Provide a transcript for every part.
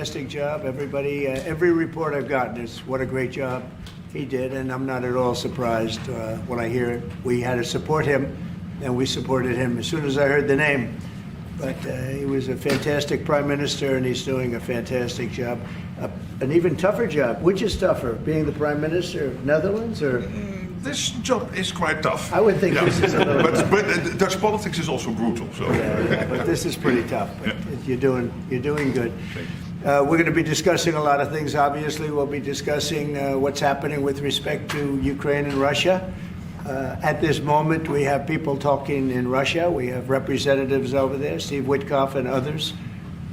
fantastic job. Everybody, every report I've gotten is what a great job he did, and I'm not at all surprised when I hear it. We had to support him, and we supported him as soon as I heard the name. But he was a fantastic prime minister, and he's doing a fantastic job. An even tougher job. Which is tougher, being the prime minister of Netherlands or? This job is quite tough. I would think this is a little but Dutch politics is also brutal. So. Yeah, but this is pretty tough. But you're doing good. We're going to be discussing a lot of things. Obviously, we'll be discussing what's happening with respect to Ukraine and Russia. At this moment, we have people talking in Russia. We have representatives over there, Steve Witkoff and others,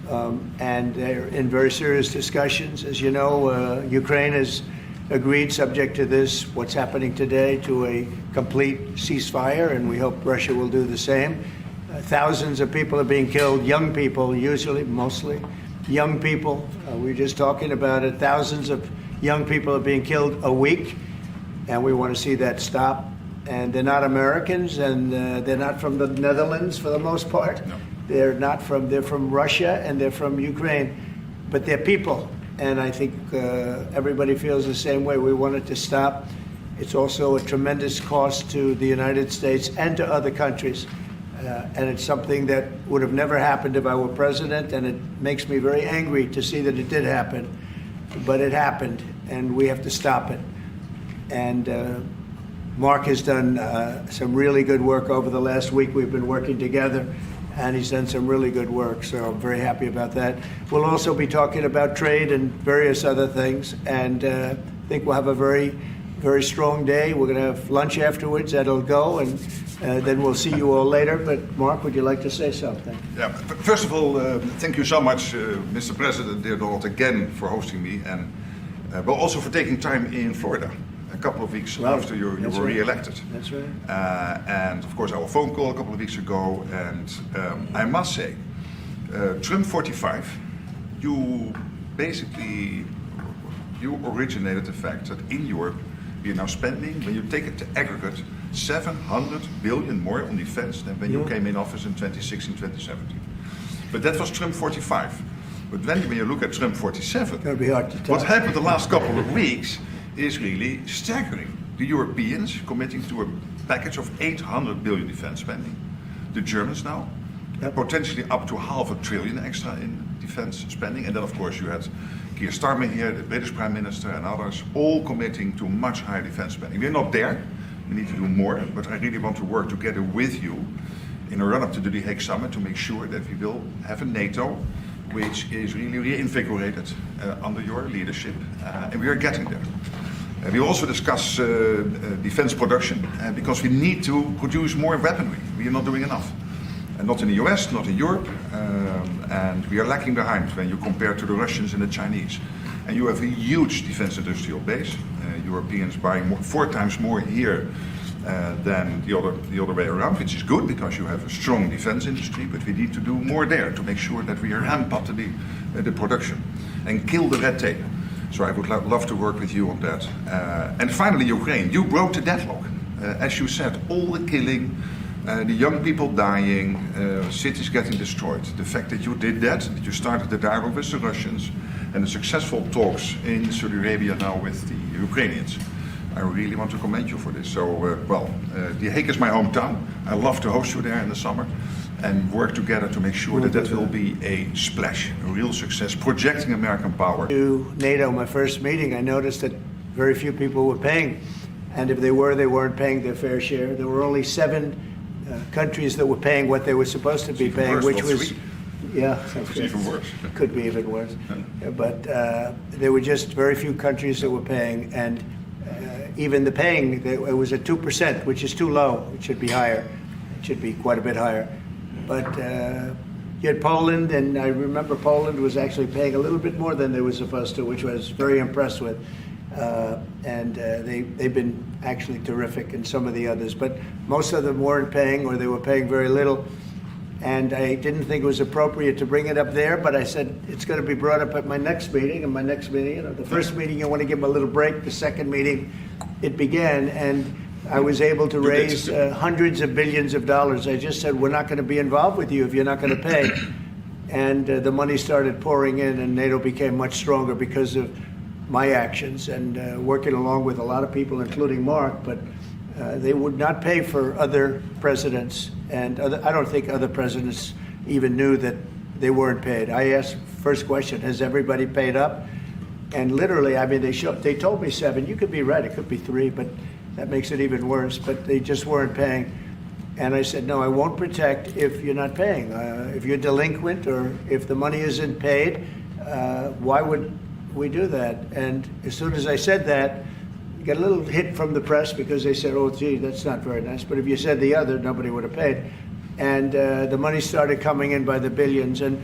and they're in very serious discussions. As you know, Ukraine has agreed, subject to this, what's happening today, to a complete ceasefire, and we hope Russia will do the same. Thousands of people are being killed, young people, usually, mostly young people. We were just talking about it. Thousands of young people are being killed a week, and we want to see that stop. And they're not Americans, and they're not from the Netherlands for the most part. No. They're from Russia, and they're from Ukraine, but they're people. And I think everybody feels the same way. We want it to stop. It's also a tremendous cost to the United States and to other countries. And it's something that would have never happened if I were president, and it makes me very angry to see that it did happen. But it happened, and we have to stop it. And Mark has done some really good work over the last week. We've been working together, and he's done some really good work, so I'm very happy about that. We'll also be talking about trade and various other things, and I think we'll have a very, very strong day. We're going to have lunch afterwards. That'll go, and then we'll see you all later. But Mark, would you like to say something? Yeah. First of all, thank you so much, Mr. President, dear Donald, again for hosting me, and but also for taking time in Florida. A couple of weeks after you were re-elected. That's right. And of course our phone call a couple of weeks ago, and I must say, Trump 45, you originated the fact that in Europe we are now spending, when you take it to aggregate, 700 billion more on defense than when you came in office in 2016, 2017. But that was Trump 45. But when you look at Trump 47, It's going to be hard to tell. what happened the last couple of weeks is really staggering. The Europeans committing to a package of 800 billion defense spending. The Germans now, potentially up to $500 billion extra in defense spending. And then of course you had Keir Starmer here, the British Prime Minister, and others, all committing to much higher defense spending. We're not there, we need to do more, but I really want to work together with you in a run-up to the Hague Summit to make sure that we will have a NATO which is really reinvigorated under your leadership, and we are getting there. We also discuss defense production, because we need to produce more weaponry. We are not doing enough. And not in the US, not in Europe, and we are lacking behind when you compare to the Russians and the Chinese. And you have a huge defense industrial base. Europeans buying 4 times more here than the other way around, which is good because you have a strong defense industry, but we need to do more there to make sure that we ramp up the production and kill the red tape. So I would love to work with you on that. And finally, Ukraine. You broke the deadlock. As you said, all the killing, the young people dying, cities getting destroyed. The fact that you did that you started the dialogue with the Russians, and the successful talks in Saudi Arabia now with the Ukrainians. I really want to commend you for this. So, The Hague is my hometown. I love to host you there in the summer and work together to make sure that will be a splash, a real success, projecting American power. To NATO, my first meeting, I noticed that very few people were paying. And if they were, they weren't paying their fair share. There were only 7 countries that were paying what they were supposed to be paying, which was... Yeah, it's even worse. It could be even worse. But there were just very few countries that were paying, and even the paying, it was at 2%, which is too low. It should be higher. It should be quite a bit higher. But you had Poland, and I remember Poland was actually paying a little bit more than they were supposed to, which I was very impressed with. And they've been actually terrific, and some of the others. But most of them weren't paying, or they were paying very little. And I didn't think it was appropriate to bring it up there, but I said it's going to be brought up at my next meeting. And my next meeting, the first meeting, you want to give them a little break. The second meeting, it began, and I was able to raise hundreds of billions of dollars. I just said, we're not going to be involved with you if you're not going to pay. and the money started pouring in, and NATO became much stronger because of my actions and working along with a lot of people, including Mark, but they would not pay for other presidents, and I don't think other presidents even knew that they weren't paid. I asked, first question, has everybody paid up? And literally, I mean, they told me 7. You could be right, it could be 3, but that makes it even worse. But they just weren't paying. And I said, no, I won't protect if you're not paying. If you're delinquent or if the money isn't paid, why would we do that? And as soon as I said that, you got a little hit from the press because they said, oh, gee, that's not very nice. But if you said the other, nobody would have paid. And the money started coming in by the billions. And,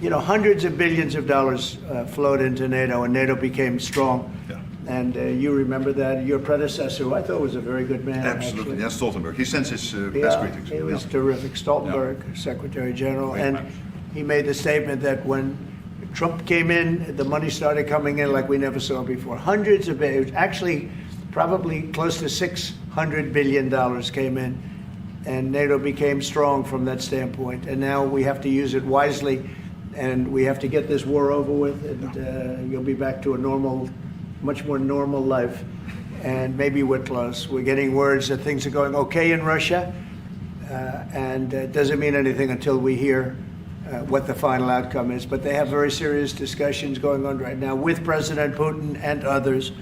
hundreds of billions of dollars flowed into NATO, and NATO became strong. Yeah. And you remember that. Your predecessor, who I thought was a very good man. Absolutely. Actually. Yes, Stoltenberg. He sends his best greetings. He was terrific. Stoltenberg, Secretary General. Great And man. he made the statement that when Trump came in, the money started coming in like we never saw before. Hundreds of billions, actually probably close to $600 billion came in. And NATO became strong from that standpoint. And now we have to use it wisely, and we have to get this war over with, and you'll be back to a normal, much more normal life. And maybe we're close. We're getting words that things are going okay in Russia, and it doesn't mean anything until we hear what the final outcome is. But they have very serious discussions going on right now with President Putin and others,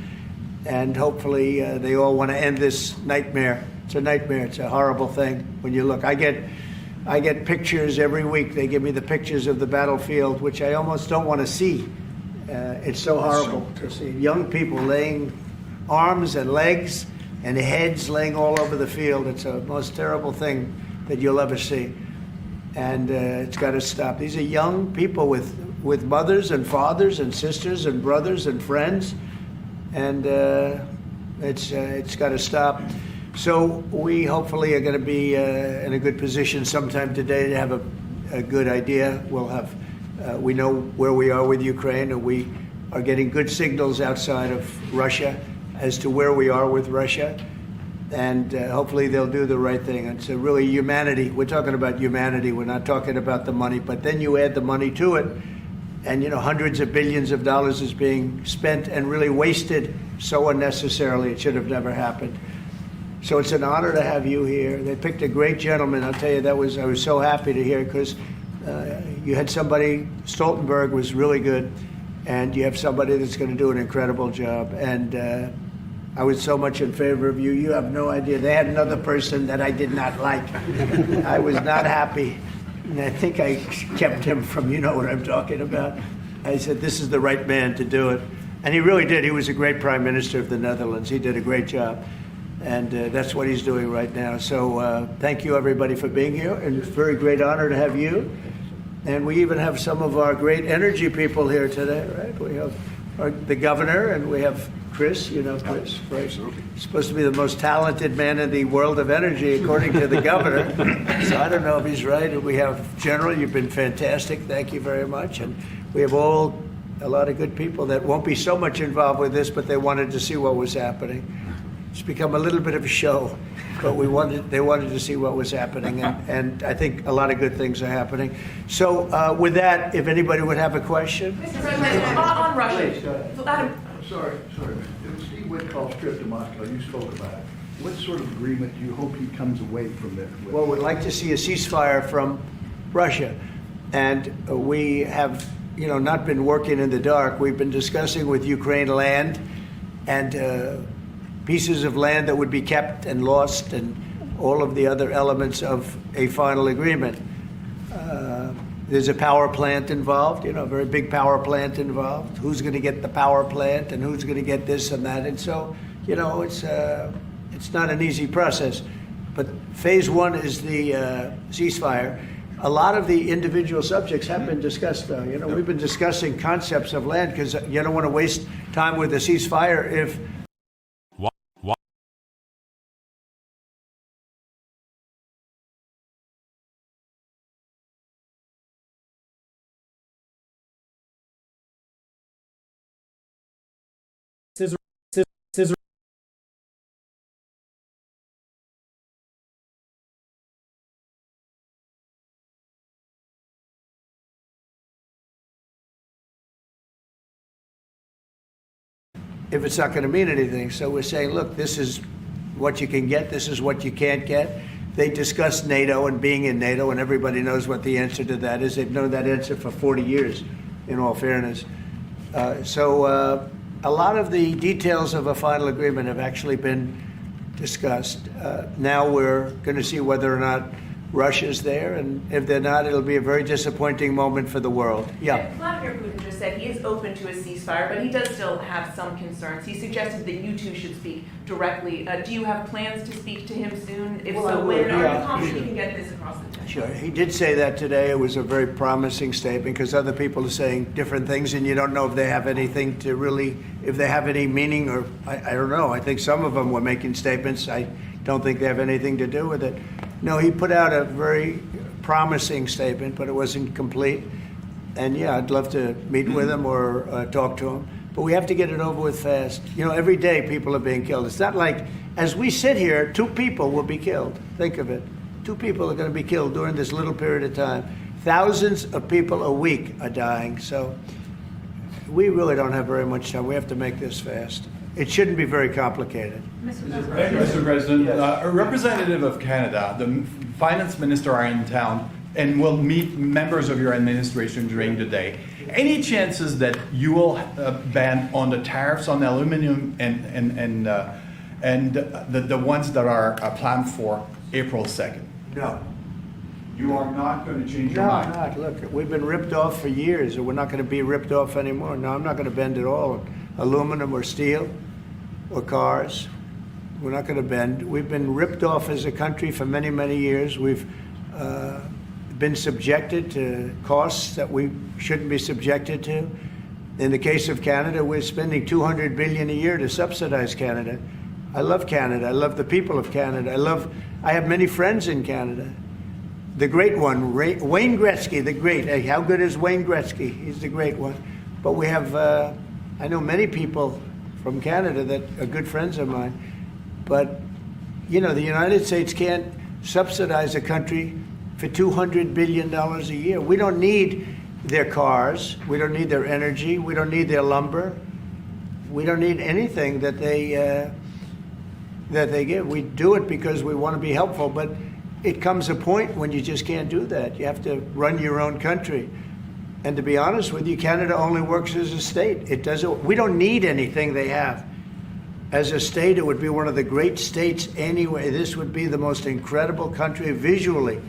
and hopefully they all want to end this nightmare. It's a nightmare. It's a horrible thing when you look. I get pictures every week. They give me the pictures of the battlefield, which I almost don't want to see. It's so horrible to see young people laying arms and legs and heads laying all over the field. It's the most terrible thing that you'll ever see. And it's got to stop. These are young people with mothers and fathers and sisters and brothers and friends. And it's got to stop. So we hopefully are going to be in a good position sometime today to have a good idea. We'll have, we know where we are with Ukraine, and we are getting good signals outside of Russia as to where we are with Russia. And hopefully they'll do the right thing. It's really humanity. We're talking about humanity. We're not talking about the money. But then you add the money to it, and hundreds of billions of dollars is being spent and really wasted so unnecessarily. It should have never happened. So it's an honor to have you here. They picked a great gentleman. I'll tell you, I was so happy to hear, because you had somebody, Stoltenberg was really good, and you have somebody that's going to do an incredible job. And I was so much in favor of you. You have no idea. They had another person that I did not like. I was not happy. And I think I kept him from, you know what I'm talking about. I said, this is the right man to do it. And he really did. He was a great prime minister of the Netherlands. He did a great job. And that's what he's doing right now. So thank you, everybody, for being here. And it's a very great honor to have you. And we even have some of our great energy people here today, right? We have the governor, and we have Chris, Chris, right? Absolutely. He's supposed to be the most talented man in the world of energy, according to the governor. So I don't know if he's right. And we have General, you've been fantastic. Thank you very much. And we have a lot of good people that won't be so much involved with this, but they wanted to see what was happening. It's become a little bit of a show, but they wanted to see what was happening, and I think a lot of good things are happening. So with that, if anybody would have a question. Mr. President, on Russia. Please, go ahead. Adam, Sorry. It was Steve Witkoff's trip to Moscow. You spoke about it. What sort of agreement do you hope he comes away from there with? Well, we'd like to see a ceasefire from Russia, and we have, not been working in the dark. We've been discussing with Ukraine land and pieces of land that would be kept and lost, and all of the other elements of a final agreement. There's a power plant involved, a very big power plant involved. Who's going to get the power plant, and who's going to get this and that? And so, it's not an easy process. But phase one is the ceasefire. A lot of the individual subjects have been discussed, though. We've been discussing concepts of land, because you don't want to waste time with a ceasefire if if it's not going to mean anything. So we're saying, look, this is what you can get, this is what you can't get. They discussed NATO and being in NATO, and everybody knows what the answer to that is. They've known that answer for 40 years, in all fairness. A lot of the details of a final agreement have actually been discussed. Now we're going to see whether or not Russia's there, and if they're not, it'll be a very disappointing moment for the world. Yeah. And Vladimir Putin just said he is open to a ceasefire, but he does still have some concerns. He suggested that you two should speak directly. Do you have plans to speak to him soon? If Well, I so, will, when? Are yeah, you confident sure. you can get this across the table? Sure. He did say that today. It was a very promising statement because other people are saying different things, and you don't know if they have anything to really, if they have any meaning, or I don't know. I think some of them were making statements. I don't think they have anything to do with it. No, he put out a very promising statement, but it wasn't complete. And yeah, I'd love to meet with him or talk to him. But we have to get it over with fast. You know, every day people are being killed. It's not like, as we sit here, 2 people will be killed. Think of it. 2 people are going to be killed during this little period of time. Thousands of people a week are dying. So we really don't have very much time. We have to make this fast. It shouldn't be very complicated. Mr. President, a representative of Canada, the finance minister are in town and will meet members of your administration during the day. Any chances that you will ban on the tariffs on aluminum and the ones that are planned for April 2nd? No. You are not going to change your No, mind? not. Look, we've been ripped off for years, and we're not going to be ripped off anymore. No, I'm not going to bend at all. Aluminum or steel or cars. We're not going to bend. We've been ripped off as a country for many, many years. We've been subjected to costs that we shouldn't be subjected to. In the case of Canada, we're spending $200 billion a year to subsidize Canada. I love Canada. I love the people of Canada. I have many friends in Canada. The great one, Wayne Gretzky, the great. Hey, how good is Wayne Gretzky? He's the great one. But we have, I know many people from Canada that are good friends of mine. But, you know, the United States can't subsidize a country for $200 billion a year. We don't need their cars. We don't need their energy. We don't need their lumber. We don't need anything that they give. We do it because we want to be helpful, but it comes a point when you just can't do that. You have to run your own country. And to be honest with you, Canada only works as a state. It doesn't. We don't need anything they have. As a state, it would be one of the great states anyway. This would be the most incredible country visually.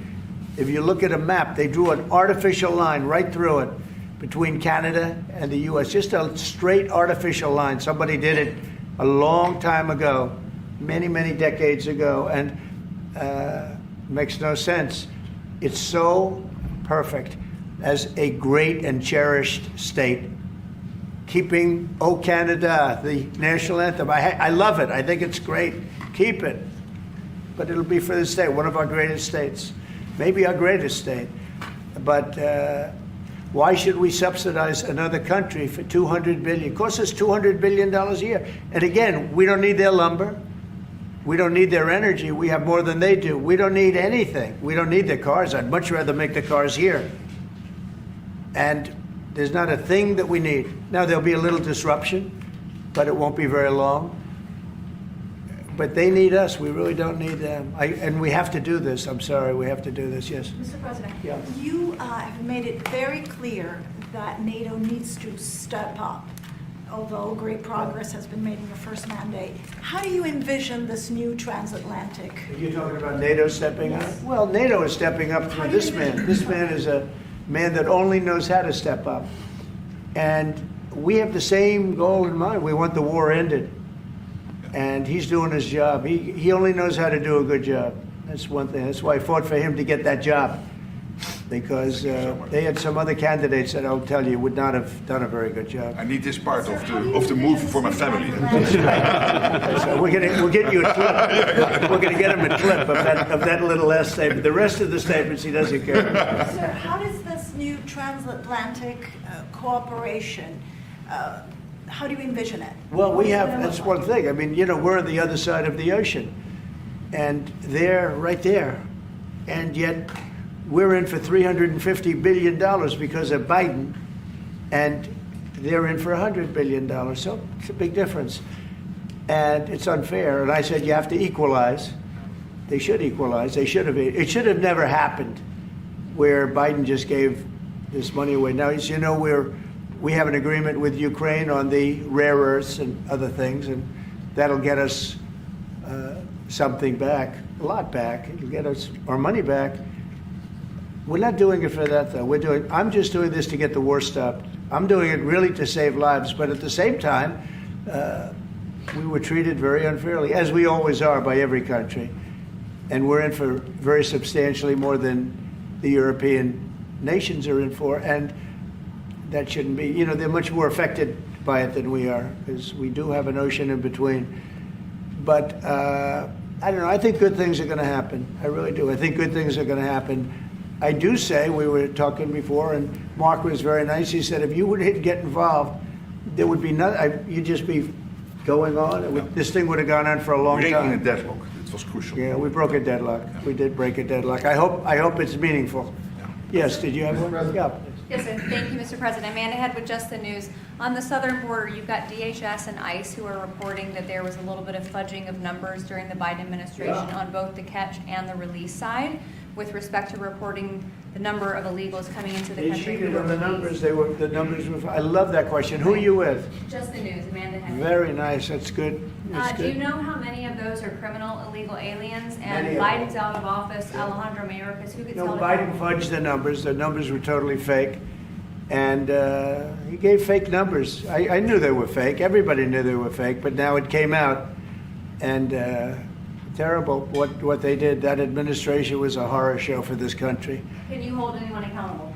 If you look at a map, they drew an artificial line right through it between Canada and the U.S. Just a straight artificial line. Somebody did it a long time ago, many, many decades ago, and makes no sense. It's so perfect as a great and cherished state. Keeping "O Canada," the national anthem. I love it. I think it's great. Keep it. But it'll be for the state, one of our greatest states. Maybe our greatest state. But why should we subsidize another country for $200 billion? It costs us $200 billion a year. And again, we don't need their lumber. We don't need their energy. We have more than they do. We don't need anything. We don't need their cars. I'd much rather make the cars here. And there's not a thing that we need. Now, there'll be a little disruption, but it won't be very long. But they need us. We really don't need them. And we have to do this. I'm sorry. We have to do this. Yes. Mr. President, Yeah. you have made it very clear that NATO needs to step up, although great progress has been made in your first mandate. How do you envision this new transatlantic? Are you talking about NATO stepping up? Well, NATO is stepping up How through do you this man. envision This this? man is a man that only knows how to step up. And we have the same goal in mind. We want the war ended. And he's doing his job. He only knows how to do a good job. That's one thing. That's why I fought for him to get that job. Because they had some other candidates that I'll tell you would not have done a very good job. I need this part Sir, of how do you the move envision for my this family. transatlantic- So we'll get you a clip. We're going to get him a clip of that little last statement. The rest of the statements he doesn't care. Sir, how does this new transatlantic cooperation, how do you envision it? Well, What we is it have, gonna that's look one like? thing. I mean, you know, we're on the other side of the ocean. And they're right there. And yet we're in for $350 billion because of Biden. And they're in for $100 billion. So it's a big difference. And it's unfair. And I said, you have to equalize. They should equalize. They should have. It should have never happened where Biden just gave this money away. Now, as you know, we have an agreement with Ukraine on the rare earths and other things, and that'll get us something back, a lot back. It'll get us our money back. We're not doing it for that, though. I'm just doing this to get the war stopped. I'm doing it really to save lives, but at the same time, we were treated very unfairly, as we always are by every country. And we're in for very substantially more than the European nations are in for, and that shouldn't be. You know, they're much more affected by it than we are, because we do have an ocean in between. But I don't know. I think good things are going to happen. I really do. I think good things are going to happen. I do say, we were talking before, and Mark was very nice. He said, if you would get involved, there would be nothing. You'd just be going on. This thing would have gone on for a long Breaking a time. deadlock. It was crucial. Yeah, we broke a deadlock. We did break a deadlock. I hope it's meaningful. Yes, did you have one? Yeah. Yes, sir. Thank you, Mr. President. Amanda Head with Just the News. On the southern border, you've got DHS and ICE who are reporting that there was a little bit of fudging of numbers during the Biden administration on both the catch and the release side with respect to reporting the number of illegals coming into the They country. cheated who were on the released. numbers. The numbers were. I love that question. Who are you with? Just the News, Amanda Head. Very nice. That's good. That's Do you good. know how many of those are criminal illegal aliens? And Many of them. Biden's out of office, Alejandro Mayorkas, who gets No, held Biden accountable? fudged the numbers. The numbers were totally fake. And he gave fake numbers. I knew they were fake. Everybody knew they were fake. But now it came out. And terrible what they did. That administration was a horror show for this country. Can you hold anyone accountable?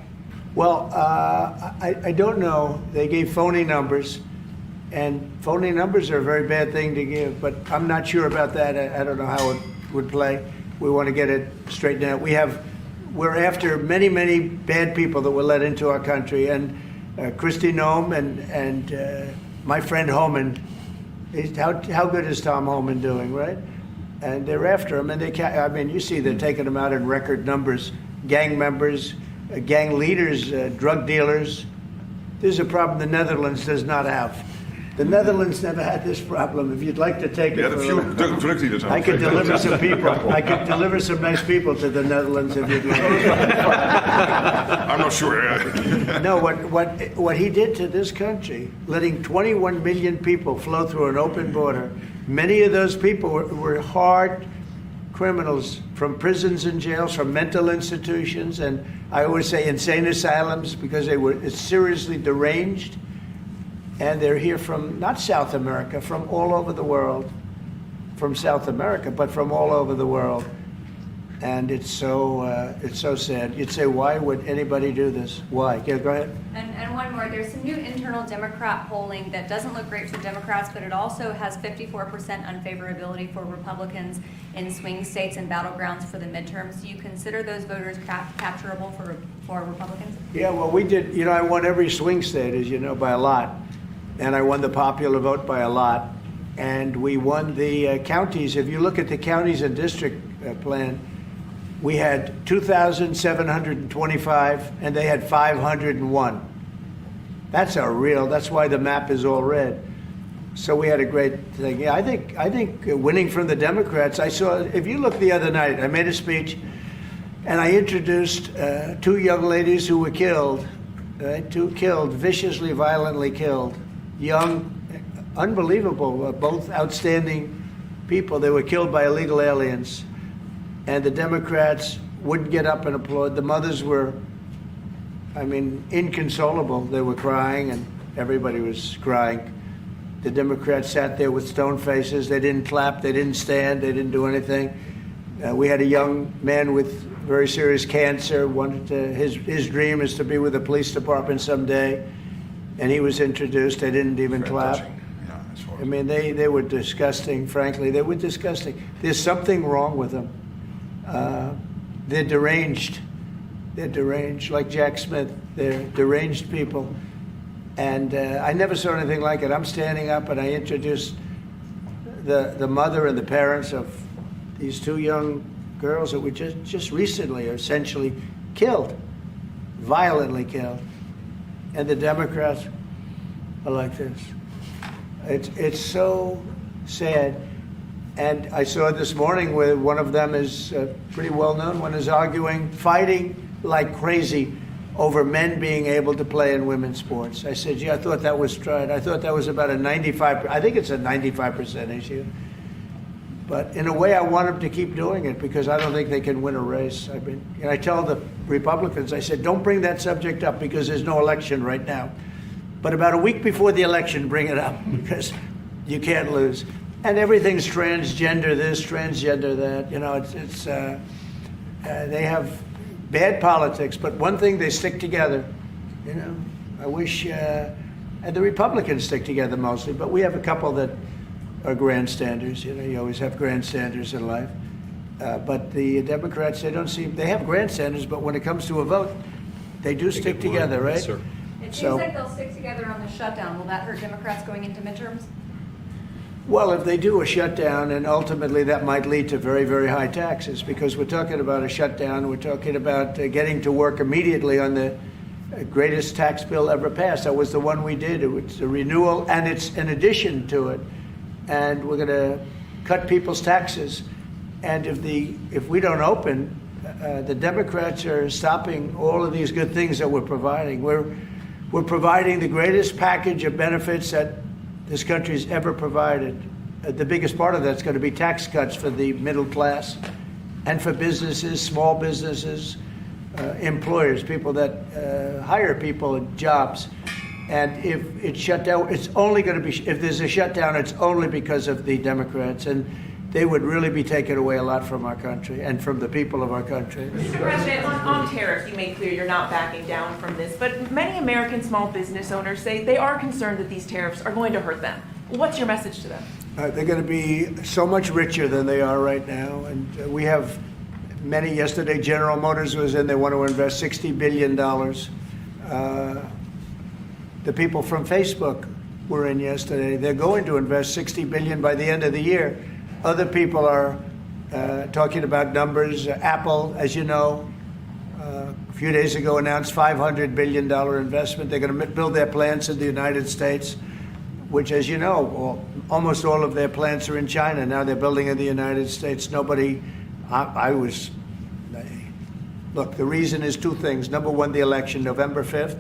Well, I don't know. They gave phony numbers. And phony numbers are a very bad thing to give. But I'm not sure about that. I don't know how it would play. We want to get it straightened out. We're after many, many bad people that were let into our country, and Kristi Noem and my friend Homan. How good is Tom Homan doing, right? And they're after him, and you see they're taking him out in record numbers. Gang members, gang leaders, drug dealers. There's a problem the Netherlands does not have. The Netherlands never had this problem. If you'd like to take We it had a for few look. drug dealers. I could deliver some people. I could deliver some nice people to the Netherlands if you'd like. I'm not sure. No, what he did to this country, letting 21 million people flow through an open border, many of those people were hard criminals from prisons and jails, from mental institutions, and I always say insane asylums, because they were seriously deranged. And they're here from, not South America, from all over the world. From South America, but from all over the world. And it's so sad. You'd say, why would anybody do this? Why? Yeah, go ahead. And one more, there's some new internal Democrat polling that doesn't look great for Democrats, but it also has 54% unfavorability for Republicans in swing states and battlegrounds for the midterms. Do you consider those voters capturable for Republicans? Yeah, well, we did. You know, I won every swing state, as you know, by a lot. And I won the popular vote by a lot. And we won the counties. If you look at the counties and district plan, we had 2,725, and they had 501. That's why the map is all red. So we had a great thing. Yeah, I think winning from the Democrats, if you look the other night, I made a speech, and I introduced two young ladies who were killed, viciously, violently killed. Young, unbelievable, both outstanding people. They were killed by illegal aliens. And the Democrats wouldn't get up and applaud. The mothers were, inconsolable. They were crying, and everybody was crying. The Democrats sat there with stone faces. They didn't clap. They didn't stand. They didn't do anything. We had a young man with very serious cancer. His dream is to be with the police department someday. And he was introduced. They didn't even clap. Yeah, that's horrible. They were disgusting, frankly. They were disgusting. There's something wrong with them. They're deranged. They're deranged, like Jack Smith. They're deranged people. And I never saw anything like it. I'm standing up, and I introduced the mother and the parents of these two young girls that were just recently essentially killed, violently killed. And the Democrats, are like this. It's so sad. And I saw this morning where one of them is pretty well known, one is arguing, fighting like crazy over men being able to play in women's sports. I said, I thought that was tried. I thought that was about a 95%, I think it's a 95% issue. But in a way, I want them to keep doing it because I don't think they can win a race. And I tell the Republicans, I said, don't bring that subject up because there's no election right now. But about a week before the election, bring it up because you can't lose. And everything's transgender this, transgender that. You know, they have bad politics, but one thing, they stick together. You know, I wish, and the Republicans stick together mostly, but we have a couple that are grandstanders. You know, you always have grandstanders in life. But the Democrats, they have grandstanders, but when it comes to a vote, they do stick together, right? Yes, sir. It seems like they'll stick together on the shutdown. Will that hurt Democrats going into midterms? Well, if they do a shutdown, and ultimately that might lead to very, very high taxes, because we're talking about a shutdown, we're talking about getting to work immediately on the greatest tax bill ever passed. That was the one we did. It was a renewal, and it's an addition to it. And we're going to cut people's taxes. And if we don't open, the Democrats are stopping all of these good things that we're providing. We're providing the greatest package of benefits that this country's ever provided. The biggest part of that's going to be tax cuts for the middle class and for businesses, small businesses, employers, people that hire people in jobs. And if it's shut down, it's only going to be, if there's a shutdown, it's only because of the Democrats. And they would really be taking away a lot from our country and from the people of our country. Mr. President, on tariffs, you made clear you're not backing down from this, but many American small business owners say they are concerned that these tariffs are going to hurt them. What's your message to them? They're going to be so much richer than they are right now. And we have many, yesterday General Motors was in, they want to invest $60 billion. The people from Facebook were in yesterday. They're going to invest $60 billion by the end of the year. Other people are talking about numbers. Apple, as you know, a few days ago announced $500 billion investment. They're going to build their plants in the United States, which, as you know, almost all of their plants are in China. Now they're building in the United States. Look, the reason is two things. Number one, the election, November 5th.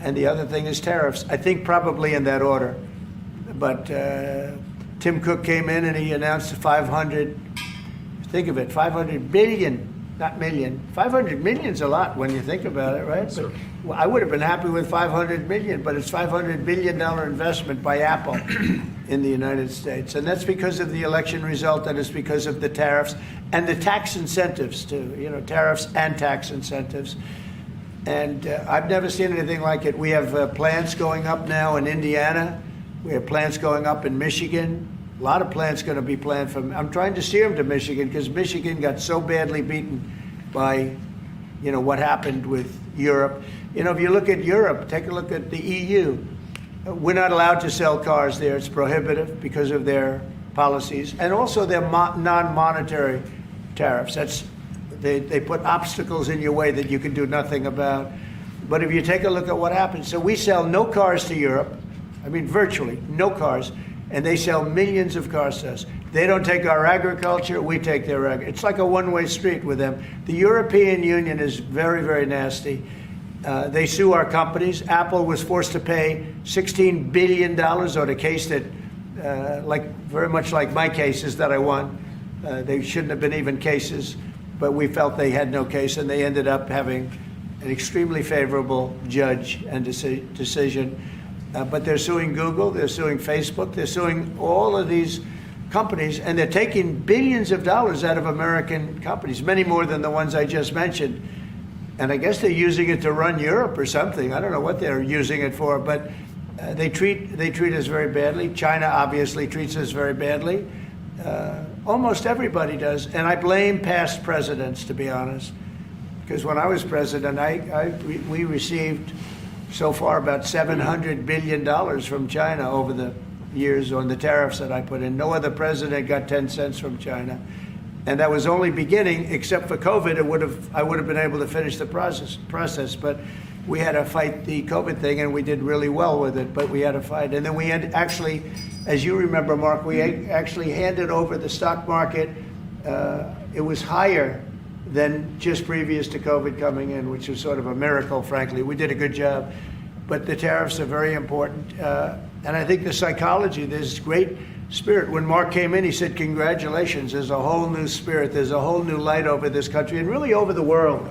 And the other thing is tariffs. I think probably in that order. But Tim Cook came in and he announced 500, think of it, 500 billion, not million. 500 million's a lot when you think about it, right? Sure. But I would have been happy with 500 million, but it's $500 billion investment by Apple in the United States. And that's because of the election result, and it's because of the tariffs and the tax incentives too, you know, tariffs and tax incentives. And I've never seen anything like it. We have plants going up now in Indiana. We have plants going up in Michigan. A lot of plants going to be planned from. I'm trying to steer them to Michigan because Michigan got so badly beaten by, you know, what happened with Europe. You know, if you look at Europe, take a look at the EU. We're not allowed to sell cars there. It's prohibitive because of their policies and also their non-monetary tariffs. They put obstacles in your way that you can do nothing about. But if you take a look at what happens, so we sell no cars to Europe. I mean, virtually no cars, and they sell millions of cars to us. They don't take our agriculture, we take their agriculture. It's like a one-way street with them. The European Union is very, very nasty. They sue our companies. Apple was forced to pay $16 billion on a case that, very much like my cases that I won. They shouldn't have been even cases, but we felt they had no case, and they ended up having an extremely favorable judge and decision. But they're suing Google, they're suing Facebook, they're suing all of these companies, and they're taking billions of dollars out of American companies, many more than the ones I just mentioned. And I guess they're using it to run Europe or something. I don't know what they're using it for, but they treat us very badly. China obviously treats us very badly. Almost everybody does, and I blame past presidents, to be honest, because when I was president, we received so far about $700 billion from China over the years on the tariffs that I put in. No other president got 10 cents from China. And that was only beginning, except for COVID, I would have been able to finish the process. But we had to fight the COVID thing, and we did really well with it, but we had to fight. And then we had actually, as you remember, Mark, we actually handed over the stock market. It was higher than just previous to COVID coming in, which was sort of a miracle, frankly. We did a good job. But the tariffs are very important. And I think the psychology, there's great spirit. When Mark came in, he said, congratulations, there's a whole new spirit, there's a whole new light over this country and really over the world.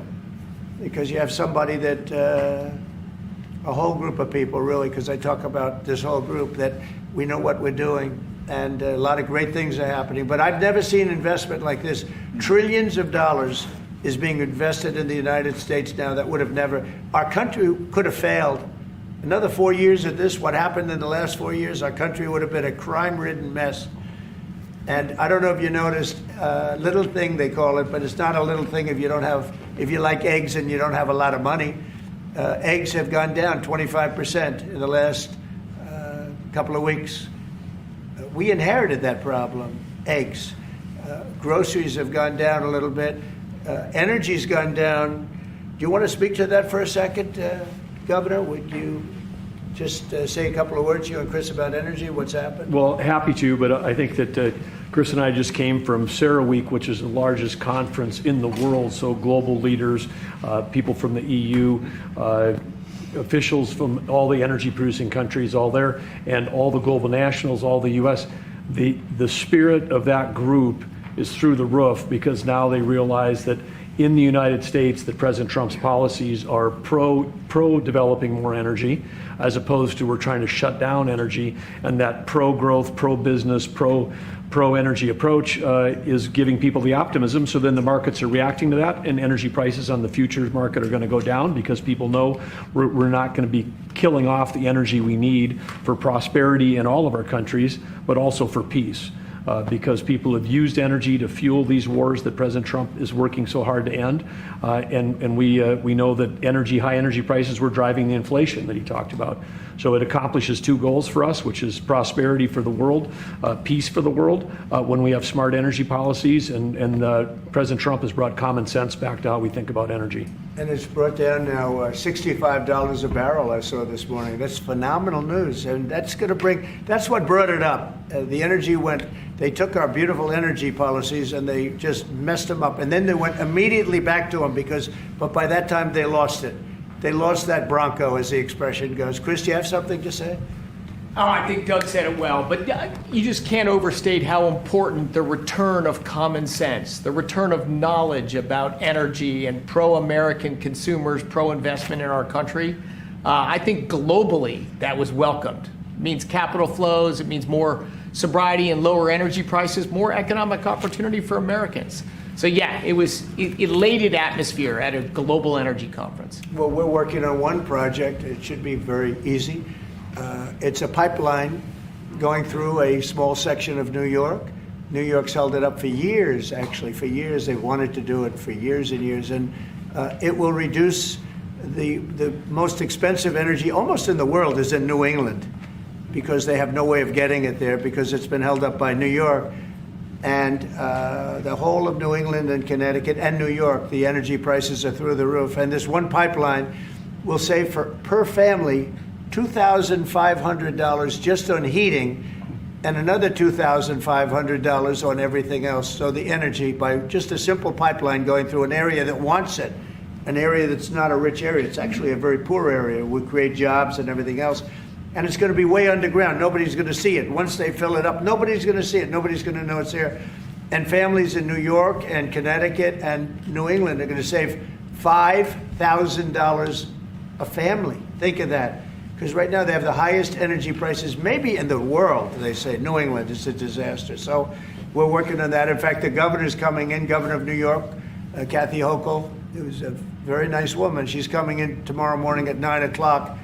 Because you have somebody that, a whole group of people really, because I talk about this whole group, that we know what we're doing and a lot of great things are happening. But I've never seen investment like this. Trillions of dollars is being invested in the United States now that would have never, our country could have failed. Another 4 years of this, what happened in the last 4 years, our country would have been a crime-ridden mess. And I don't know if you noticed, little thing they call it, but it's not a little thing if you don't have, if you like eggs and you don't have a lot of money. Eggs have gone down 25% in the last couple of weeks. We inherited that problem, eggs. Groceries have gone down a little bit. Energy's gone down. Do you want to speak to that for a second, Governor? Would you just say a couple of words, you and Chris, about energy, what's happened? Well, happy to, but I think that Chris and I just came from CERAWeek, which is the largest conference in the world, so global leaders, people from the EU, officials from all the energy producing countries, all there, and all the global nationals, all the US. The spirit of that group is through the roof because now they realize that in the United States that President Trump's policies are pro-developing more energy, as opposed to we're trying to shut down energy, and that pro-growth, pro-business, pro-energy approach is giving people the optimism. So then the markets are reacting to that, and energy prices on the futures market are going to go down because people know we're not going to be killing off the energy we need for prosperity in all of our countries, but also for peace. Because people have used energy to fuel these wars that President Trump is working so hard to end, and we know that high energy prices were driving the inflation that he talked about. So it accomplishes two goals for us, which is prosperity for the world, peace for the world, when we have smart energy policies, and President Trump has brought common sense back to how we think about energy. And it's brought down now $65 a barrel, I saw this morning. That's phenomenal news, and that's going to that's what brought it up. The energy they took our beautiful energy policies and they just messed them up. And then they went immediately back to them but by that time they lost it. They lost that Bronco, as the expression goes. Chris, do you have something to say? Oh, I think Doug said it well, but you just can't overstate how important the return of common sense, the return of knowledge about energy and pro-American consumers, pro-investment in our country. I think globally that was welcomed. It means capital flows, it means more sobriety and lower energy prices, more economic opportunity for Americans. So yeah, it was elated atmosphere at a global energy conference. Well, we're working on one project. It should be very easy. It's a pipeline going through a small section of New York. New York's held it up for years, actually, for years. They've wanted to do it for years and years. And it will reduce the most expensive energy almost in the world is in New England, because they have no way of getting it there because it's been held up by New York. And the whole of New England and Connecticut and New York, the energy prices are through the roof. And this one pipeline will save per family $2,500 just on heating and another $2,500 on everything else. So the energy, by just a simple pipeline going through an area that wants it, an area that's not a rich area, it's actually a very poor area, would create jobs and everything else. And it's going to be way underground. Nobody's going to see it. Once they fill it up, nobody's going to see it. Nobody's going to know it's there. And families in New York and Connecticut and New England are going to save $5,000 a family. Think of that. Because right now they have the highest energy prices maybe in the world, they say. New England is a disaster. So we're working on that. In fact, the governor's coming in, Governor of New York, Kathy Hochul, who's a very nice woman. She's coming in tomorrow morning at 9 o'clock.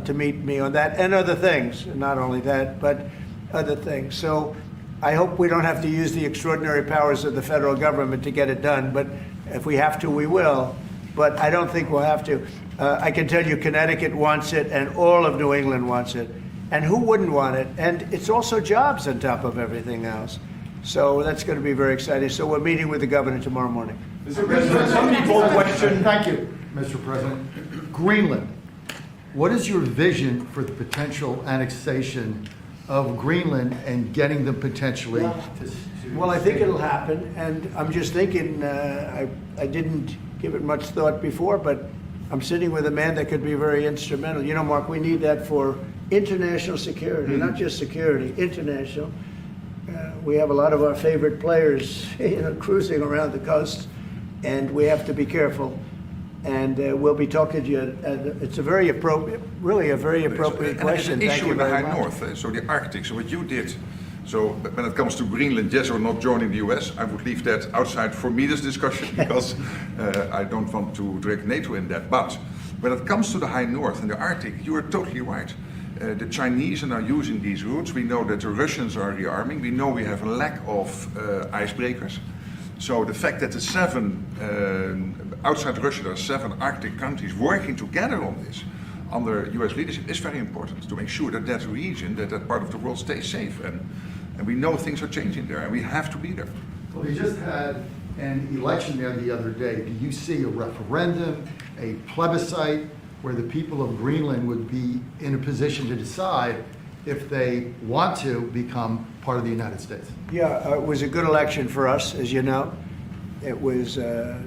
To meet me on that and other things, not only that, but other things. So I hope we don't have to use the extraordinary powers of the federal government to get it done, but if we have to, we will. But I don't think we'll have to. I can tell you Connecticut wants it and all of New England wants it. And who wouldn't want it? And it's also jobs on top of everything else. So that's going to be very exciting. So we're meeting with the governor tomorrow morning. Mr. President, some people question. Thank you, Mr. President. Greenland. What is your vision for the potential annexation of Greenland and getting them potentially to? Well, I think it'll happen, and I'm just thinking, I didn't give it much thought before, but I'm sitting with a man that could be very instrumental. You know, Mark, we need that for international security, not just security, international. We have a lot of our favorite players, cruising around the coast, and we have to be careful. And we'll be talking to you. It's a very appropriate, really a very appropriate question. And there's Thank an issue you in the very high much. north, so the Arctic. So what you did. So when it comes to Greenland, yes or not joining the US, I would leave that outside for me this discussion because I don't want to drag NATO in that. But when it comes to the high north and the Arctic, you are totally right. The Chinese are now using these routes. We know that the Russians are rearming. We know we have a lack of icebreakers. So the fact that the outside Russia, there are 7 Arctic countries working together on this under US leadership is very important to make sure that that region, that part of the world stays safe. And we know things are changing there and we have to be there. Well, we just had an election there the other day. Do you see a referendum, a plebiscite, where the people of Greenland would be in a position to decide if they want to become part of the United States? Yeah, it was a good election for us, as you know. It was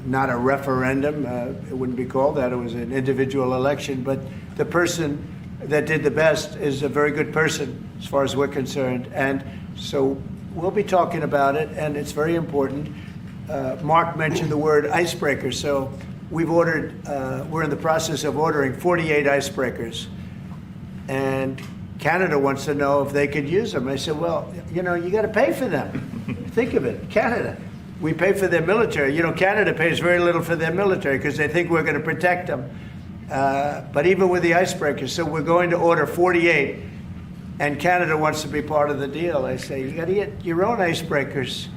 not a referendum. It wouldn't be called that. It was an individual election. But the person that did the best is a very good person, as far as we're concerned. And so we'll be talking about it, and it's very important. Mark mentioned the word icebreaker. So we've ordered, we're in the process of ordering 48 icebreakers. And Canada wants to know if they could use them. I said, well, you got to pay for them. Think of it, Canada. We pay for their military. Canada pays very little for their military because they think we're going to protect them. But even with the icebreakers, so we're going to order 48, and Canada wants to be part of the deal. I say, you got to get your own icebreakers.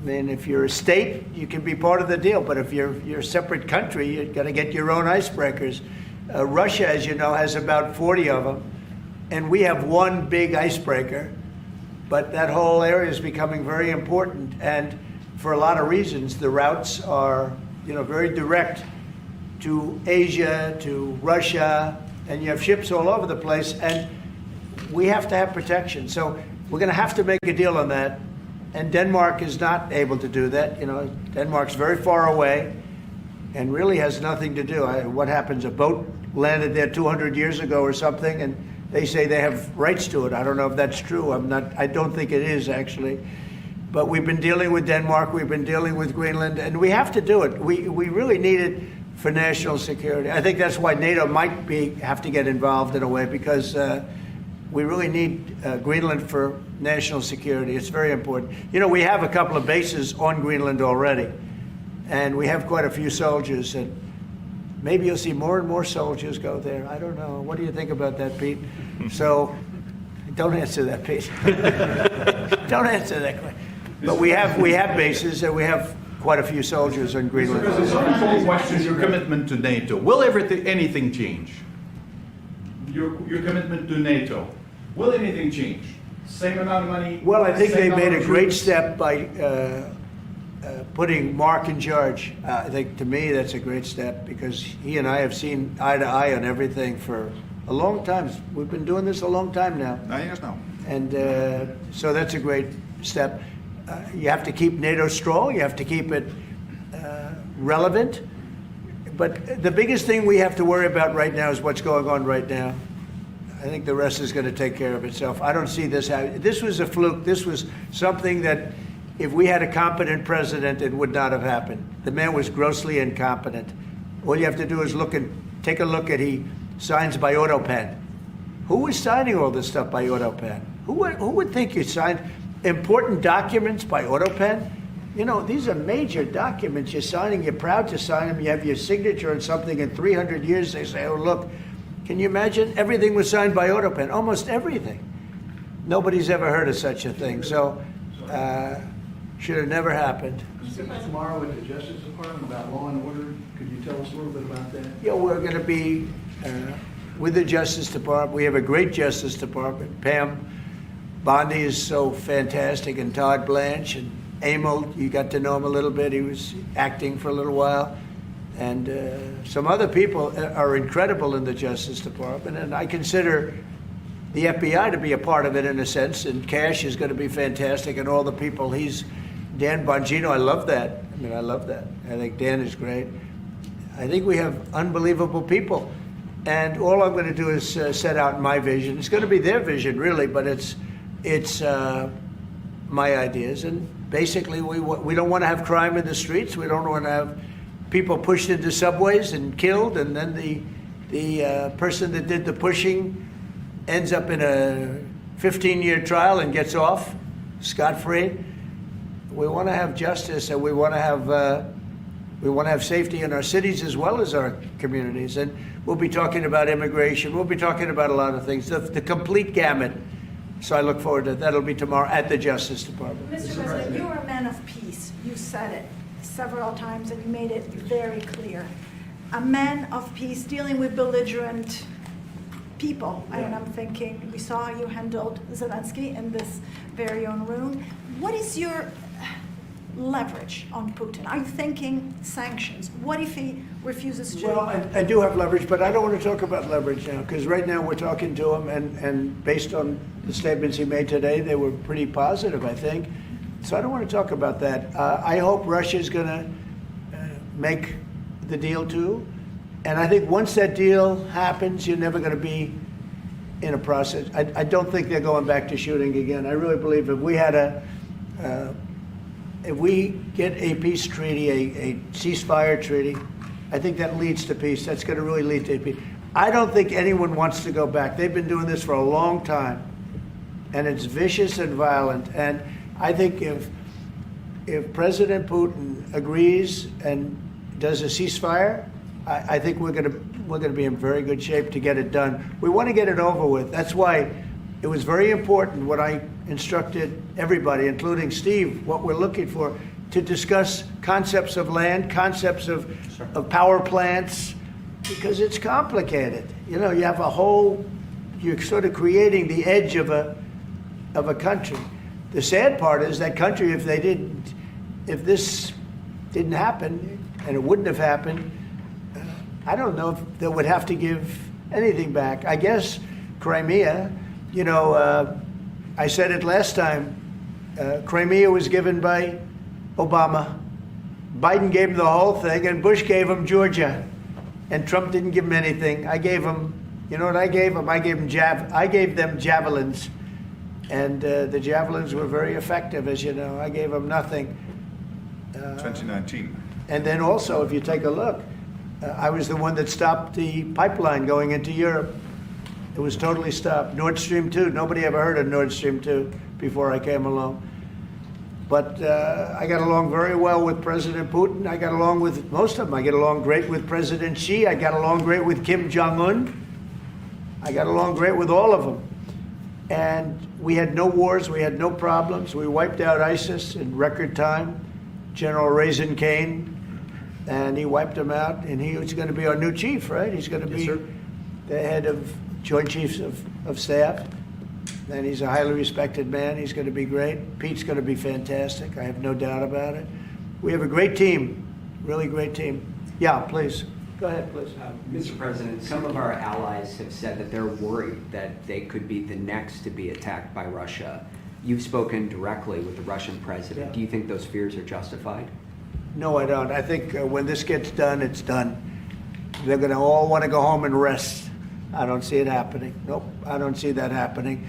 I mean, if you're a state, you can be part of the deal. But if you're a separate country, you've got to get your own icebreakers. Russia, as you know, has about 40 of them. And we have one big icebreaker. But that whole area is becoming very important. And for a lot of reasons, the routes are, very direct to Asia, to Russia, and you have ships all over the place, and we have to have protection. So we're going to have to make a deal on that, and Denmark is not able to do that. Denmark's very far away and really has nothing to do. What happens? A boat landed there 200 years ago or something, and they say they have rights to it. I don't know if that's true. I don't think it is, actually. But we've been dealing with Denmark, we've been dealing with Greenland, and we have to do it. We really need it for national security. I think that's why NATO might have to get involved in a way, because we really need Greenland for national security. It's very important. We have a couple of bases on Greenland already, and we have quite a few soldiers, and maybe you'll see more and more soldiers go there. I don't know. What do you think about that, Pete? So, don't answer that, Pete. Don't answer that question. But we have bases, and we have quite a few soldiers on Greenland. Mr. President, some question your commitment to NATO. Will anything change? Your commitment to NATO. Will anything change? Same amount of money? Well, I think they same made number a of great troops? step by putting Mark in charge. I think, to me, that's a great step, because he and I have seen eye to eye on everything for a long time. We've been doing this a long time now. 9 years now. And so that's a great step. You have to keep NATO strong. You have to keep it relevant. But the biggest thing we have to worry about right now is what's going on right now. I think the rest is going to take care of itself. I don't see this happening. This was a fluke. This was something that, if we had a competent president, it would not have happened. The man was grossly incompetent. All you have to do is take a look at, he signs by AutoPen. Who was signing all this stuff by AutoPen? Who would think you signed important documents by AutoPen? These are major documents you're signing. You're proud to sign them. You have your signature on something. In 300 years, they say, oh, look, can you imagine? Everything was signed by AutoPen, almost everything. Nobody's ever heard of such a thing. So, should have never happened. Tomorrow with the Justice Department about law and order. Could you tell us a little bit about that? Yeah, we're going to be with the Justice Department. We have a great Justice Department. Pam Bondi is so fantastic, and Todd Blanche, and Emil, you got to know him a little bit. He was acting for a little while. And some other people are incredible in the Justice Department, and I consider the FBI to be a part of it in a sense, and Cash is going to be fantastic, and all the people Dan Bongino, I love that. I mean, I love that. I think Dan is great. I think we have unbelievable people. And all I'm going to do is set out my vision. It's going to be their vision, really, but it's my ideas. And basically, we don't want to have crime in the streets. We don't want to have people pushed into subways and killed, and then the person that did the pushing ends up in a 15-year trial and gets off scot-free. We want to have justice, and we want to have safety in our cities as well as our communities. And we'll be talking about immigration. We'll be talking about a lot of things, the complete gamut. So I look forward to that. That'll be tomorrow at the Justice Department. Mr. President, you're a man of peace. You said it several times, and you made it very clear. A man of peace dealing with belligerent people. Yeah. And I'm thinking, we saw how you handled Zelensky in this very own room. What is your leverage on Putin? Are you thinking sanctions? What if he refuses to? Well, I do have leverage, but I don't want to talk about leverage now, because right now we're talking to him, and based on the statements he made today, they were pretty positive, I think. So I don't want to talk about that. I hope Russia's going to make the deal too. And I think once that deal happens, you're never going to be in a process. I don't think they're going back to shooting again. I really believe if we had if we get a peace treaty, a ceasefire treaty, I think that leads to peace. That's going to really lead to peace. I don't think anyone wants to go back. They've been doing this for a long time, and it's vicious and violent. And I think if President Putin agrees and does a ceasefire, I think we're going to be in very good shape to get it done. We want to get it over with. That's why it was very important what I instructed everybody, including Steve, what we're looking for, to discuss concepts of land, concepts of power plants, because it's complicated. You know, you have you're sort of creating the edge of a country. The sad part is that country, if this didn't happen, and it wouldn't have happened, I don't know if they would have to give anything back. I guess Crimea, you know, I said it last time, Crimea was given by Obama. Biden gave him the whole thing, and Bush gave him Georgia. And Trump didn't give him anything. I gave him, you know what I gave him? I gave them javelins. And the javelins were very effective, as you know. I gave them nothing. 2019. And then also, if you take a look, I was the one that stopped the pipeline going into Europe. It was totally stopped. Nord Stream 2, nobody ever heard of Nord Stream 2 before I came along. But I got along very well with President Putin. I got along with most of them. I get along great with President Xi. I got along great with Kim Jong-un. I got along great with all of them. And we had no wars. We had no problems. We wiped out ISIS in record time. General Raisin Kane, and he wiped them out. And he was going to be our new chief, right? He's going to be the head of Joint Chiefs of Staff. And he's a highly respected man. He's going to be great. Pete's going to be fantastic. I have no doubt about it. We have a great team, really great team. Yeah, please. Go ahead, please. Mr. President, some of our allies have said that they're worried that they could be the next to be attacked by Russia. You've spoken directly with the Russian president. Yeah. Do you think those fears are justified? No, I don't. I think when this gets done, it's done. They're going to all want to go home and rest. I don't see it happening. Nope, I don't see that happening.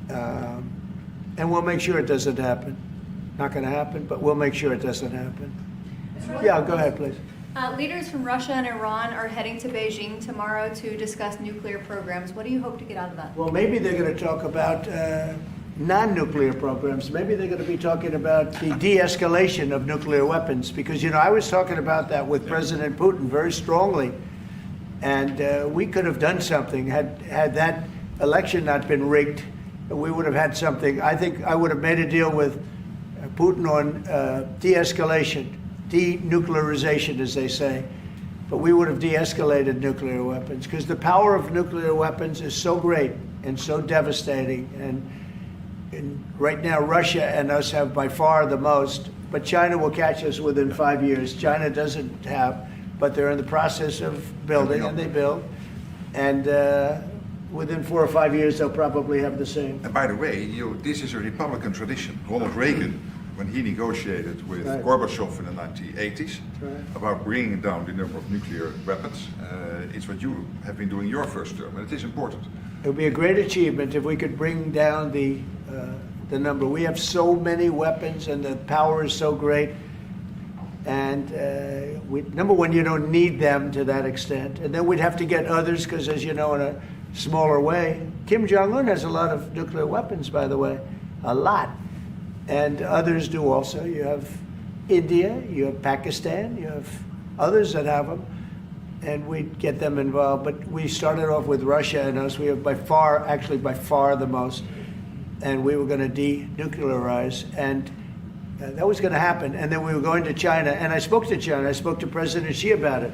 And we'll make sure it doesn't happen. Not going to happen, but we'll make sure it doesn't happen. Yeah, go ahead, please. Leaders from Russia and Iran are heading to Beijing tomorrow to discuss nuclear programs. What do you hope to get out of that? Well, maybe they're going to talk about non-nuclear programs. Maybe they're going to be talking about the de-escalation of nuclear weapons, because, you know, I was talking about that with President Putin very strongly, and we could have done something had that election not been rigged. We would have had something. I think I would have made a deal with Putin on de-escalation, denuclearization, as they say. But we would have de-escalated nuclear weapons, because the power of nuclear weapons is so great and so devastating. And right now, Russia and us have by far the most, but China will catch us within 5 years. China doesn't have, but they're in the process of building, and they build. And within 4 or 5 years, they'll probably have the same. And by the way, this is a Republican tradition. Ronald Reagan, when he negotiated with Right. Gorbachev in the 1980s Right. about bringing down the number of nuclear weapons, it's what you have been doing your first term, and it is important. It would be a great achievement if we could bring down the number. We have so many weapons, and the power is so great. And number one, you don't need them to that extent. And then we'd have to get others, because as you know, in a smaller way, Kim Jong-un has a lot of nuclear weapons, by the way, a lot. And others do also. You have India, you have Pakistan, you have others that have them. And we'd get them involved. But we started off with Russia and us. We have by far the most. And we were going to denuclearize. And that was going to happen. And then we were going to China. And I spoke to China. I spoke to President Xi about it.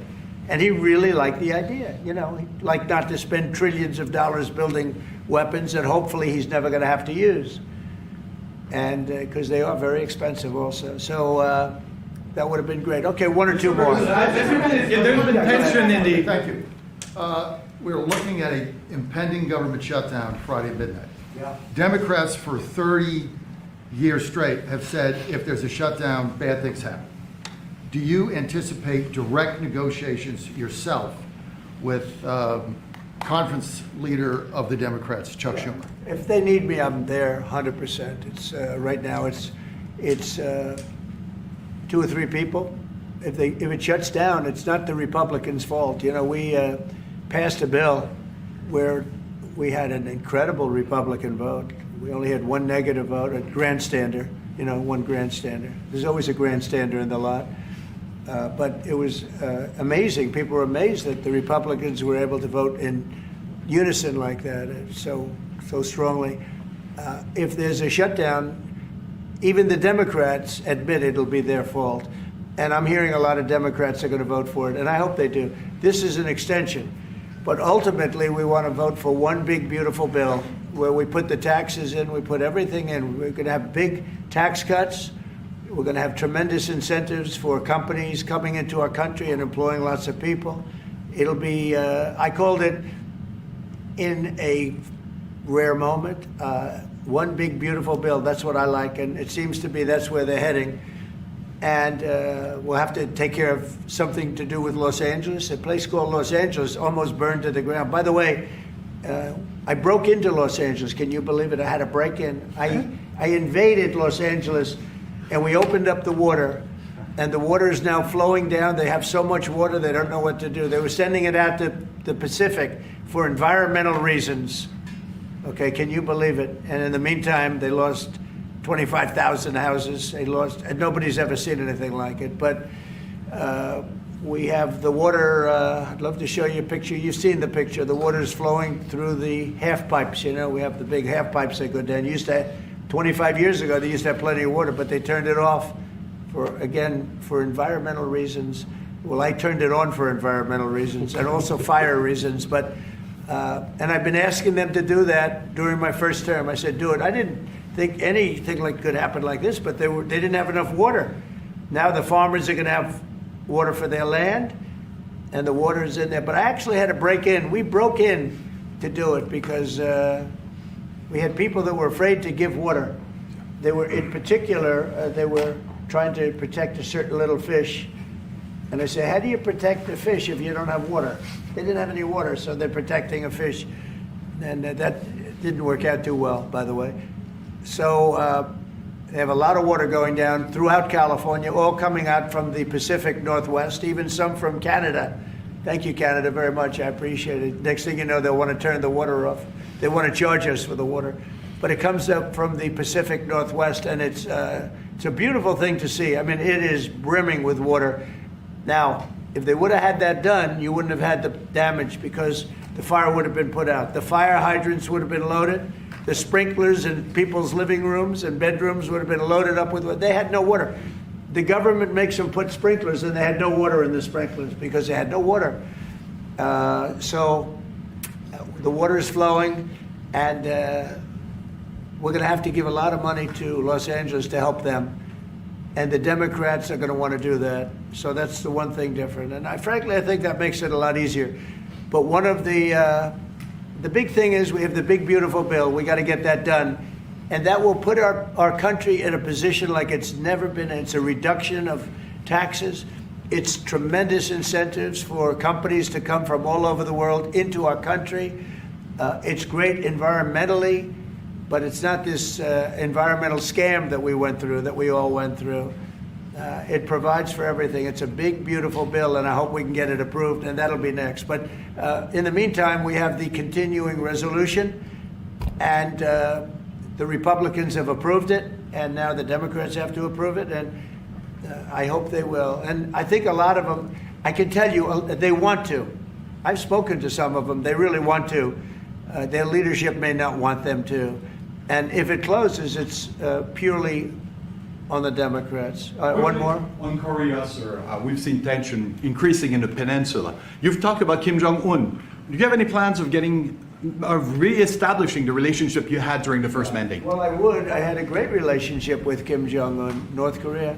And he really liked the idea. You know, he'd like not to spend trillions of dollars building weapons that hopefully he's never going to have to use. And because they are very expensive also. So that would have been great. Okay, one or two more. There's been tension in the. Thank you. We're looking at an impending government shutdown Friday at midnight. Yeah. Democrats for 30 years straight have said if there's a shutdown, bad things happen. Do you anticipate direct negotiations yourself with conference leader of the Democrats, Chuck Schumer? If they need me, I'm there 100%. It's right now it's 2 or 3 people. If it shuts down, it's not the Republicans' fault. You know, we passed a bill where we had an incredible Republican vote. We only had 1 negative vote, a grandstander, you know, 1 grandstander. There's always a grandstander in the lot. But it was amazing. People were amazed that the Republicans were able to vote in unison like that, so strongly. If there's a shutdown, even the Democrats admit it'll be their fault. And I'm hearing a lot of Democrats are going to vote for it, and I hope they do. This is an extension. But ultimately, we want to vote for one big, beautiful bill where we put the taxes in, we put everything in. We're going to have big tax cuts. We're going to have tremendous incentives for companies coming into our country and employing lots of people. It'll be, I called it, in a rare moment, one big, beautiful bill. That's what I like, and it seems to be that's where they're heading. And we'll have to take care of something to do with Los Angeles. A place called Los Angeles almost burned to the ground. By the way, I broke into Los Angeles. Can you believe it? I had a break-in. I invaded Los Angeles, and we opened up the water, and the water is now flowing down. They have so much water, they don't know what to do. They were sending it out to the Pacific for environmental reasons. Okay, can you believe it? And in the meantime, they lost 25,000 houses. They lost, and nobody's ever seen anything like it. But we have the water. I'd love to show you a picture. You've seen the picture. The water is flowing through the half pipes. You know, we have the big half pipes that go down. 25 years ago, they used to have plenty of water, but they turned it off for environmental reasons. Well, I turned it on for environmental reasons and also fire reasons. But and I've been asking them to do that during my first term. I said, do it. I didn't think anything could happen like this, but they didn't have enough water. Now the farmers are going to have water for their land, and the water is in there. But I actually had to break in. We broke in to do it because we had people that were afraid to give water. They were, in particular, they were trying to protect a certain little fish. And I said, how do you protect a fish if you don't have water? They didn't have any water, so they're protecting a fish. And that didn't work out too well, by the way. So they have a lot of water going down throughout California, all coming out from the Pacific Northwest, even some from Canada. Thank you, Canada, very much. I appreciate it. Next thing you know, they'll want to turn the water off. They want to charge us for the water. But it comes up from the Pacific Northwest, and it's a beautiful thing to see. I mean, it is brimming with water. Now, if they would have had that done, you wouldn't have had the damage because the fire would have been put out. The fire hydrants would have been loaded. The sprinklers in people's living rooms and bedrooms would have been loaded up with water. They had no water. The government makes them put sprinklers, and they had no water in the sprinklers because they had no water. So the water is flowing, and we're going to have to give a lot of money to Los Angeles to help them. and the Democrats are going to want to do that. So that's the one thing different. And frankly, I think that makes it a lot easier. But one of the big thing is we have the big, beautiful bill. We got to get that done. And that will put our country in a position like it's never been. It's a reduction of taxes. It's tremendous incentives for companies to come from all over the world into our country. It's great environmentally, but it's not this environmental scam that we went through, that we all went through. It provides for everything. It's a big, beautiful bill, and I hope we can get it approved, and that'll be next. But in the meantime, we have the continuing resolution, and the Republicans have approved it, and now the Democrats have to approve it, and I hope they will. And I think a lot of them, I can tell you, they want to. I've spoken to some of them. They really want to. Their leadership may not want them to. And if it closes, it's purely on the Democrats. One more? On Korea, sir, we've seen tension increasing in the peninsula. You've talked about Kim Jong-un. Do you have any plans of re-establishing the relationship you had during the first mandate? Well, I would. I had a great relationship with Kim Jong-un, North Korea.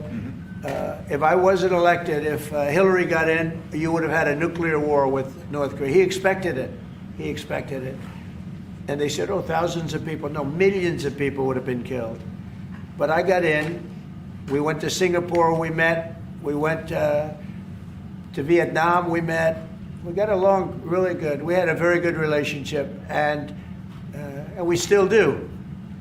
If I wasn't elected, if Hillary got in, you would have had a nuclear war with North Korea. He expected it. He expected it. And they said, oh, thousands of people. No, millions of people would have been killed. But I got in. We went to Singapore, we met. We went to Vietnam, we met. We got along really good. We had a very good relationship, and we still do.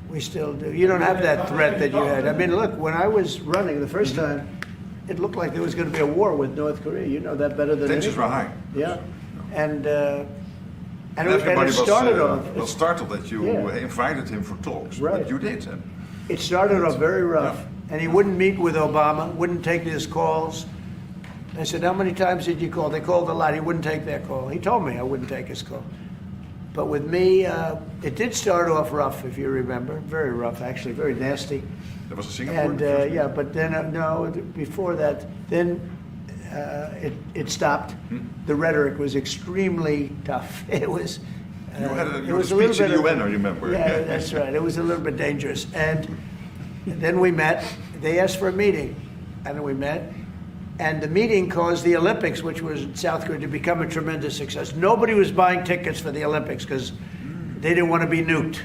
We still do. You don't have that threat that you had. I mean, look, when I was running the first time, it looked like there was going to be a war with North Korea. You know that better than me. Tensions were high. Yeah. And everybody it started was startled that you invited him for talks. Right. But you did. It started off very rough, and he wouldn't meet with Obama, wouldn't take his calls. I said, how many times did you call? They called a lot. He wouldn't take their call. He told me I wouldn't take his call. But with me, it did start off rough, if you remember. Very rough, actually, very nasty. That was a Singapore? And yeah, but then, no, before that, then it stopped. The rhetoric was extremely tough. It was... You had it was a little speech bit in the UN, I remember. Yeah, that's right. It was a little bit dangerous. And then we met. They asked for a meeting, and we met. And the meeting caused the Olympics, which was in South Korea, to become a tremendous success. Nobody was buying tickets for the Olympics because they didn't want to be nuked.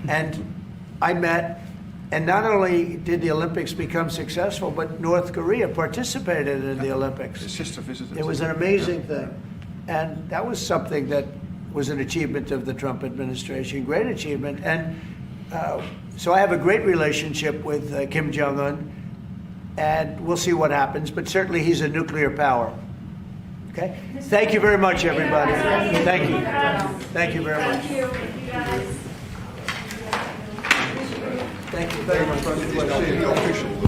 And I met, and not only did the Olympics become successful, but North Korea participated in the Olympics. His sister visited. It was an amazing thing. And that was something that was an achievement of the Trump administration, great achievement. And so I have a great relationship with Kim Jong-un, and we'll see what happens, but certainly he's a nuclear power. Okay? Thank you very much, everybody. Thank you. Thank you very much. Thank you very much.